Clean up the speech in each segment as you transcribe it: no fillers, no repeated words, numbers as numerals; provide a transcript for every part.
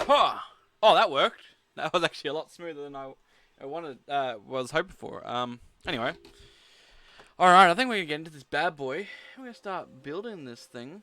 Huh. Oh, that worked. That was actually a lot smoother than I wanted. Was hoping for. Anyway. All right. I think we're gonna get into this bad boy. We're gonna start building this thing.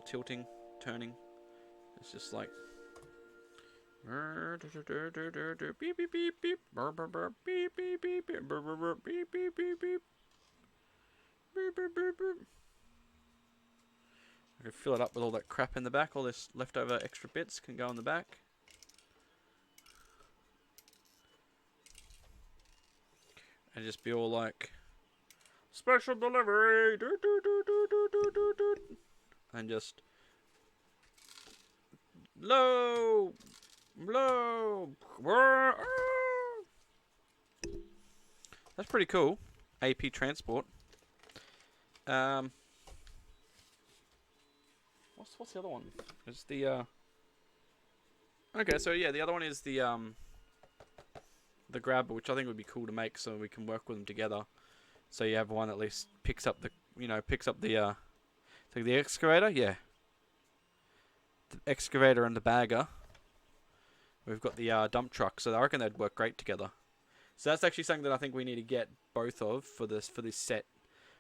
little tilting, turning. It's just like. Beep beep beep beep. Burr burr burr. Beep beep beep beep. Burr burr burr. Beep beep beep beep. Beep beep beep beep. I can fill it up with all that crap in the back. All this leftover extra bits can go in the back. And just be all like, special delivery, and just low. That's pretty cool. AP transport. What's the other one? It's the okay, so yeah, the other one is the grabber, which I think would be cool to make, so we can work with them together. So you have one that at least picks up the like the excavator, yeah. The excavator and the bagger. We've got the dump truck, so I reckon they'd work great together. So that's actually something that I think we need to get both of for this set.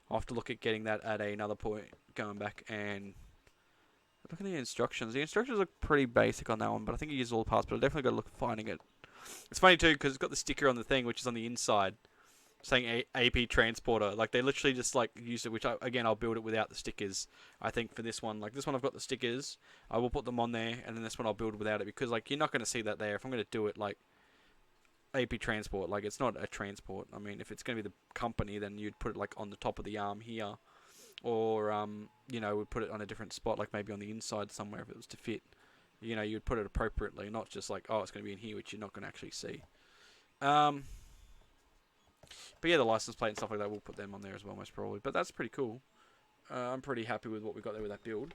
I'll have to look at getting that at another point, going back and look at the instructions. The instructions look pretty basic on that one, but I think you use all the parts, but I definitely got to look at finding it. It's funny too, because it's got the sticker on the thing, which is on the inside, saying AP transporter. Like, they literally just, like, use it, which, again, I'll build it without the stickers, I think, for this one. Like, this one I've got the stickers. I will put them on there, and then this one I'll build without it, because, like, you're not going to see that there. If I'm going to do it, like, AP transport, like, it's not a transport. I mean, if it's going to be the company, then you'd put it, like, on the top of the arm here. Or, you know, we'd put it on a different spot, like, maybe on the inside somewhere if it was to fit. You know, you'd put it appropriately, not just like, oh, it's going to be in here, which you're not going to actually see. But yeah, the license plate and stuff like that, we'll put them on there as well, most probably. But that's pretty cool. I'm pretty happy with what we got there with that build.